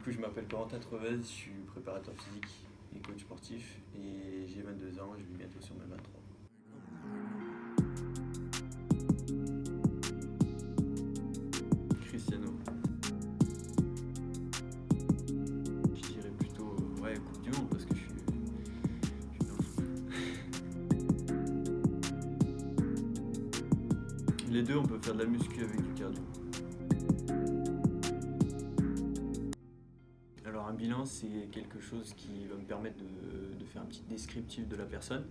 coup, je m'appelle Corentin Trevez, je suis préparateur physique et coach sportif et j'ai 22 ans, je vais bientôt sur mes 23. Cristiano. Je dirais plutôt ouais, Coupe du Monde parce que je suis dans le foot. Les deux, on peut faire de la muscu avec du cardio. Alors un bilan, c'est quelque chose qui va me permettre de faire un petit descriptif de la personne,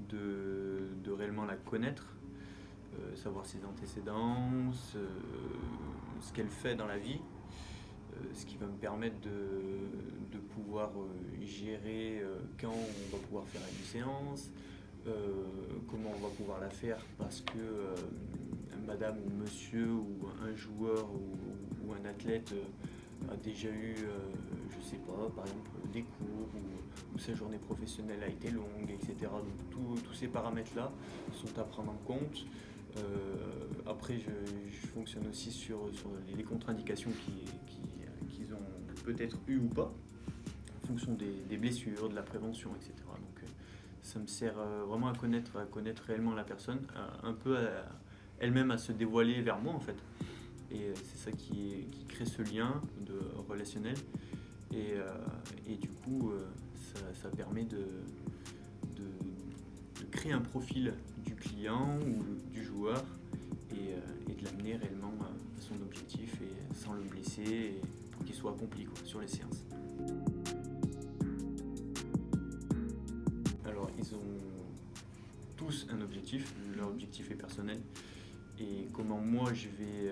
de réellement la connaître, savoir ses antécédents, ce qu'elle fait dans la vie, ce qui va me permettre de pouvoir gérer quand on va pouvoir faire une séance, comment on va pouvoir la faire parce que madame ou monsieur ou un joueur ou un athlète a déjà eu, je sais pas, par exemple des cours ou sa journée professionnelle a été longue, etc. Donc tous ces paramètres-là sont à prendre en compte. Après, je fonctionne aussi sur les contre-indications qu'ils ont peut-être eu ou pas, en fonction des blessures, de la prévention, etc. Donc ça me sert vraiment à connaître réellement la personne, un peu elle-même à se dévoiler vers moi en fait. Et c'est ça qui crée ce lien relationnel. Et du coup, ça permet de créer un profil du client ou du joueur et de l'amener réellement à son objectif et sans le blesser et pour qu'il soit accompli quoi, sur les séances. Alors, ils ont tous un objectif, leur objectif est personnel. Et comment moi je vais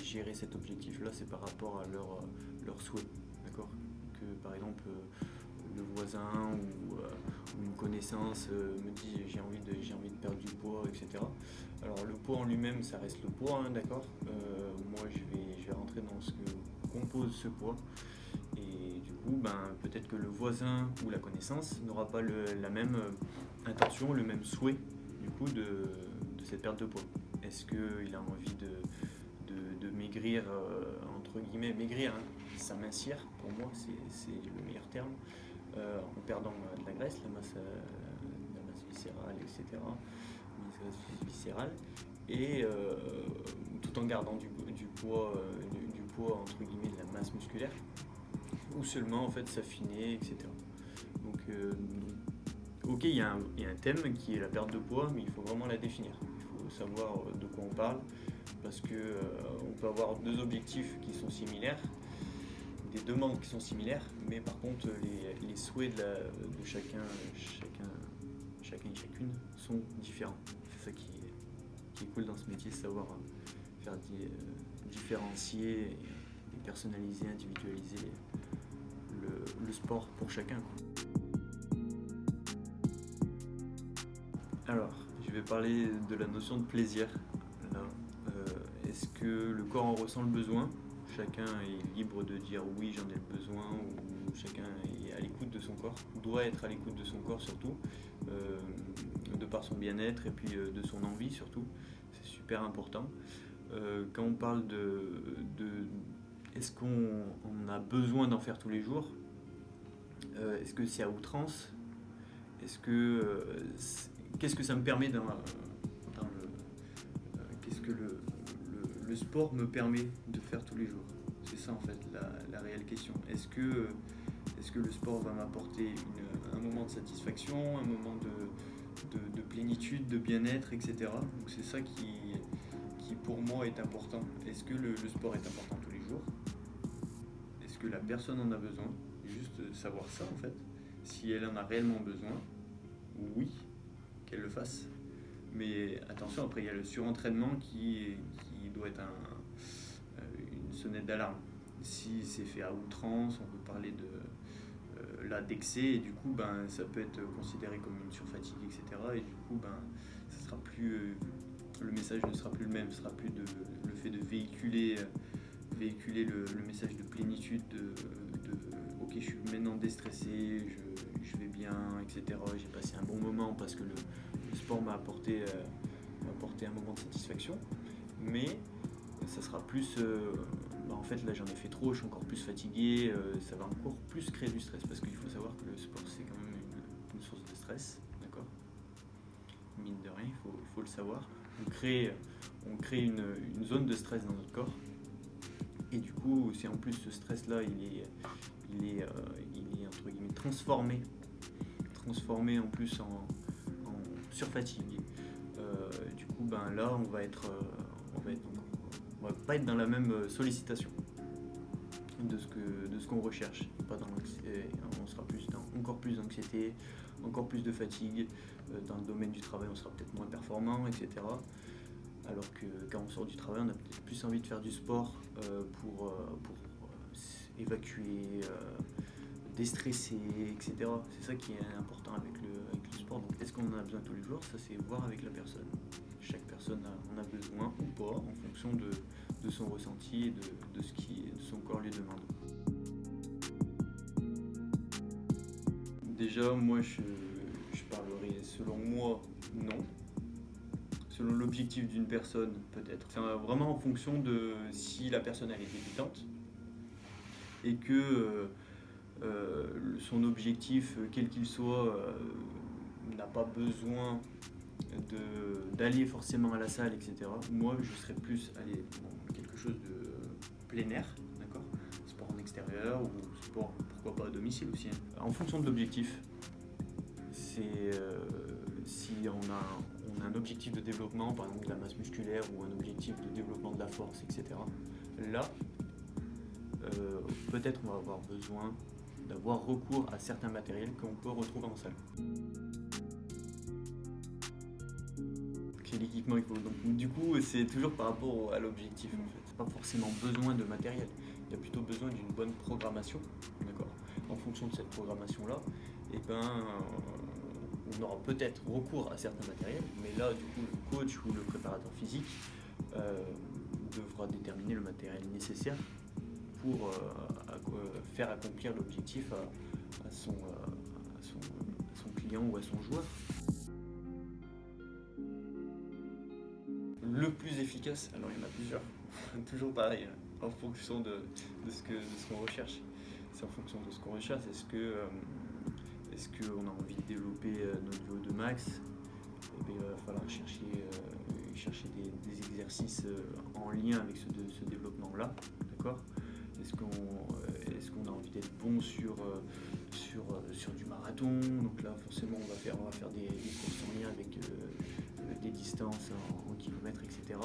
gérer cet objectif-là, c'est par rapport à leur souhait. D'accord ? Que par exemple, le voisin ou une connaissance me dit j'ai envie de perdre du poids, etc. Alors le poids en lui-même, ça reste le poids, hein, d'accord ? Moi je vais rentrer dans ce que compose ce poids. Et du coup, peut-être que le voisin ou la connaissance n'aura pas la même intention, le même souhait du coup de cette perte de poids. Est-ce qu'il a envie de maigrir, entre guillemets, maigrir, hein, s'amincir, pour moi c'est le meilleur terme, en perdant de la graisse, la masse viscérale, etc. Viscérale, et tout en gardant du poids, entre guillemets, de la masse musculaire, ou seulement en fait s'affiner, etc. Donc, ok, il y a un thème qui est la perte de poids, mais il faut vraiment la définir. Il faut savoir de quoi on parle, parce que on peut avoir deux objectifs qui sont similaires, des demandes qui sont similaires, mais par contre les souhaits de chacun et chacune sont différents. C'est ça qui est cool dans ce métier, savoir faire différencier et personnaliser, individualiser le sport pour chacun, quoi. Alors, je vais parler de la notion de plaisir. Là, est-ce que le corps en ressent le besoin ? Chacun est libre de dire oui, j'en ai le besoin, ou chacun est à l'écoute de son corps, doit être à l'écoute de son corps surtout, de par son bien-être et puis de son envie surtout. C'est super important. Quand on parle est-ce qu'on a besoin d'en faire tous les jours ? Est-ce que c'est à outrance ? Est-ce que qu'est-ce que ça me permet qu'est-ce que le sport me permet de faire tous les jours ? C'est ça en fait la réelle question. Est-ce que le sport va m'apporter un moment de satisfaction, un moment de plénitude, de bien-être, etc. Donc c'est ça qui pour moi est important. Est-ce que le sport est important tous les jours ? Est-ce que la personne en a besoin ? Juste savoir ça en fait. Si elle en a réellement besoin, oui, qu'elle le fasse. Mais attention, après il y a le surentraînement qui doit être une sonnette d'alarme. Si c'est fait à outrance, on peut parler d'excès, et du coup ça peut être considéré comme une surfatigue, etc. Et du coup ça sera plus, le message ne sera plus le même, ce sera plus le fait de véhiculer le message de plénitude, ok, je suis maintenant déstressé, je vais bien, etc. J'ai passé un bon moment parce que le sport m'a apporté un moment de satisfaction, mais ça sera plus en fait là j'en ai fait trop, je suis encore plus fatigué, ça va encore plus créer du stress parce qu'il faut savoir que le sport c'est quand même une source de stress, d'accord? Mine de rien, il faut le savoir. On crée une zone de stress dans notre corps et du coup si en plus ce stress là il est entre guillemets transformé en plus en surfatigue, du coup ben là on va pas être dans la même sollicitation de ce qu'on recherche, pas dans l'anxiété, on sera plus dans encore plus d'anxiété, encore plus de fatigue, dans le domaine du travail on sera peut-être moins performant, etc. Alors que quand on sort du travail on a peut-être plus envie de faire du sport pour évacuer, déstresser, etc. C'est ça qui est important avec le sport. Donc est-ce qu'on en a besoin tous les jours? Ça c'est voir avec la personne. Chaque personne en a besoin ou pas en fonction de son ressenti et de ce qui son corps lui demande. Déjà moi je parlerai selon moi non. Selon l'objectif d'une personne peut-être. C'est vraiment en fonction de si la personne elle est débutante et que son objectif, quel qu'il soit, n'a pas besoin d'aller forcément à la salle, etc. Moi, je serais plus aller dans quelque chose de plein air, d'accord? Sport en extérieur ou sport, pourquoi pas à domicile aussi. Hein. En fonction de l'objectif, c'est si on a un objectif de développement, par exemple de la masse musculaire ou un objectif de développement de la force, etc. Là, peut-être on va avoir besoin d'avoir recours à certains matériels qu'on peut retrouver en salle. Quel équipement il faut. Donc, du coup, c'est toujours par rapport à l'objectif en fait. Pas forcément besoin de matériel. Il y a plutôt besoin d'une bonne programmation, d'accord. En fonction de cette programmation-là, et on aura peut-être recours à certains matériels, mais là, du coup, le coach ou le préparateur physique devra déterminer le matériel nécessaire pour faire accomplir l'objectif à son client ou à son joueur. Le plus efficace, alors il y en a plusieurs, toujours pareil, en fonction de ce qu'on recherche. C'est en fonction de ce qu'on recherche. Est-ce qu'on a envie de développer notre niveau de max? Il va falloir chercher des exercices en lien avec ce développement-là, d'accord? Est-ce qu'on a envie d'être bon sur du marathon? Donc là, forcément, on va faire des courses en lien avec des distances en kilomètres, etc.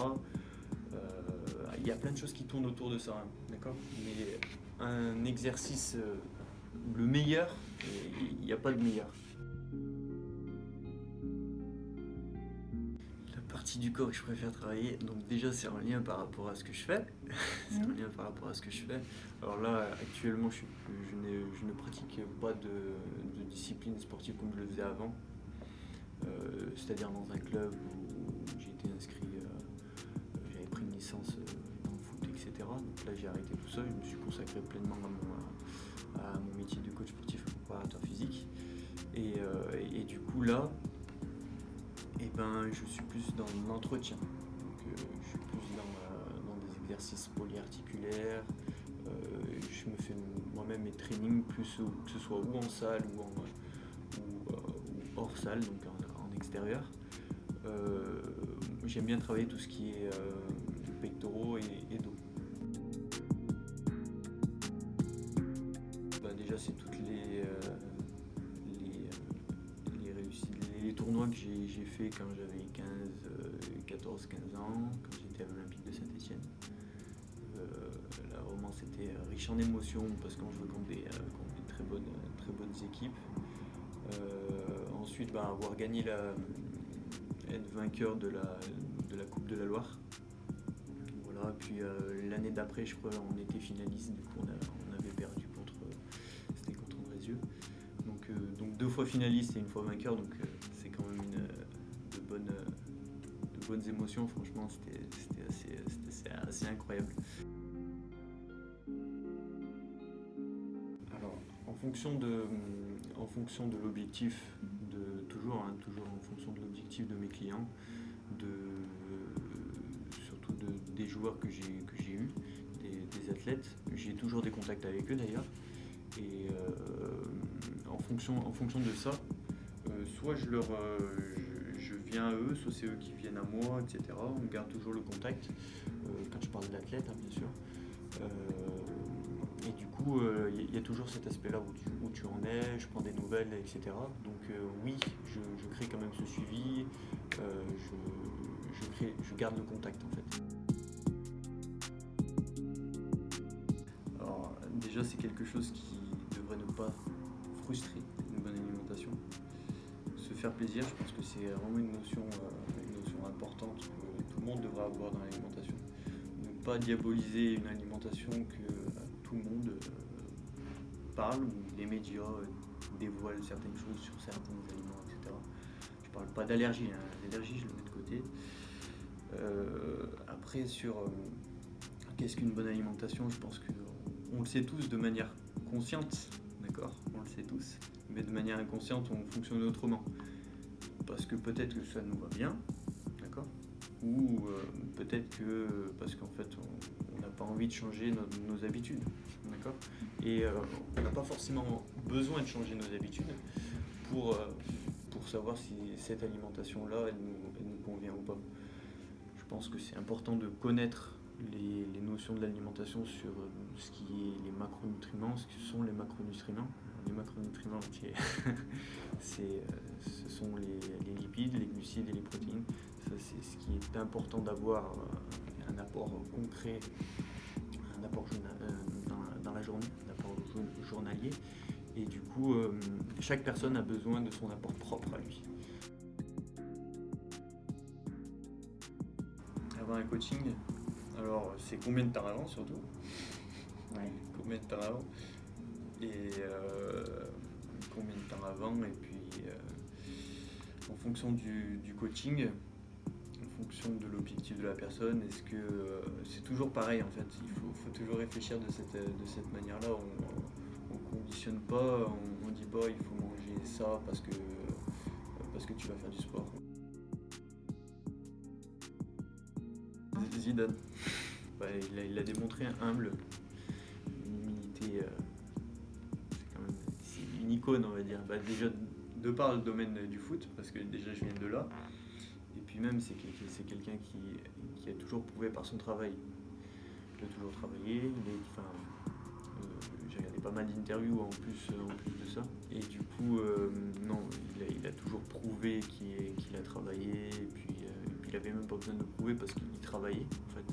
Il y a plein de choses qui tournent autour de ça, hein, d'accord? Mais un exercice, le meilleur, il n'y a pas de meilleur. La partie du corps que je préfère travailler, donc déjà c'est en lien par rapport à ce que je fais. Alors là, actuellement, je ne pratique pas de discipline sportive comme je le faisais avant. C'est-à-dire dans un club où j'ai été inscrit, j'avais pris une licence dans le foot, etc. Donc là j'ai arrêté tout ça, je me suis consacré pleinement à mon métier de coach sportif et préparateur physique. Et du coup là, je suis plus dans l'entretien. Donc je suis plus dans des exercices polyarticulaires. Je me fais moi-même mes trainings plus que ce soit ou en salle ou hors salle, donc en extérieur. J'aime bien travailler tout ce qui est pectoraux et dos. Déjà c'est toutes les tournois que j'ai fait quand j'avais 14-15 ans, quand j'étais à l'Olympique de Saint-Etienne. Là vraiment c'était riche en émotions parce qu'on jouait contre des très bonnes équipes. Ensuite avoir gagné être vainqueur de la Coupe de la Loire. Voilà, puis l'année d'après je crois on était finaliste, du coup on avait perdu contre Andrézieux. Donc 2 fois finaliste et 1 fois vainqueur, donc c'est quand même de bonnes émotions, franchement c'était assez incroyable. Alors en fonction de l'objectif, toujours en fonction de l'objectif de mes clients, surtout des joueurs que j'ai eus, des des athlètes. J'ai toujours des contacts avec eux d'ailleurs. Et en fonction de ça, soit je viens à eux, soit c'est eux qui viennent à moi, etc. On garde toujours le contact, quand je parle d'athlète, hein, bien sûr. Et du coup, il y a toujours cet aspect-là où tu en es, je prends des nouvelles, etc. Donc oui, je crée quand même ce suivi, je garde le contact en fait. Alors déjà, c'est quelque chose qui devrait ne pas frustrer une bonne alimentation. Se faire plaisir, je pense que c'est vraiment une notion importante que tout le monde devrait avoir dans l'alimentation. Ne pas diaboliser une alimentation que tout le monde parle, ou les médias dévoilent certaines choses sur certains aliments, etc. Je parle pas d'allergie, hein. L'allergie je le mets de côté. Après sur qu'est-ce qu'une bonne alimentation, je pense qu'on le sait tous de manière consciente, d'accord, on le sait tous, mais de manière inconsciente on fonctionne autrement. Parce que peut-être que ça nous va bien, d'accord, ou peut-être que parce qu'en fait on n'a pas envie de changer nos habitudes, d'accord, et on n'a pas forcément besoin de changer nos habitudes pour savoir si cette alimentation-là elle nous convient ou pas. Je pense que c'est important de connaître les notions de l'alimentation sur ce qui est les macronutriments, ce que sont les macronutriments. Les macronutriments, ce sont les lipides, les glucides et les protéines. Ça, c'est ce qui est important d'avoir, un apport concret, un apport dans la journée, un apport journalier. Et du coup, chaque personne a besoin de son apport propre à lui. Avoir un coaching, alors c'est combien de temps avant surtout, combien de temps avant, et combien de temps avant, et puis en fonction du coaching, en fonction de l'objectif de la personne, est-ce que c'est toujours pareil en fait, il faut toujours réfléchir de cette manière-là, on conditionne pas, on dit pas il faut manger ça parce que tu vas faire du sport. Zidane, il a démontré humble, une humilité, c'est une icône on va dire. Déjà de par le domaine du foot, parce que déjà je viens de là, et puis même c'est quelqu'un qui a toujours prouvé par son travail. Il a toujours travaillé, j'ai regardé pas mal d'interviews en plus de ça, et du coup non, il a toujours prouvé qu'il a travaillé, et puis il avait même pas besoin de prouver parce qu'il travaillait en fait.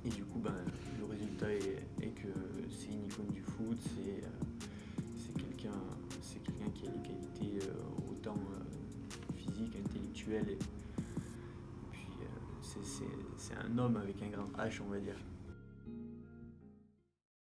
Et du coup le résultat est que c'est une icône du foot, c'est quelqu'un qui a des qualités autant physiques, intellectuelles, et puis c'est un homme avec un grand H on va dire.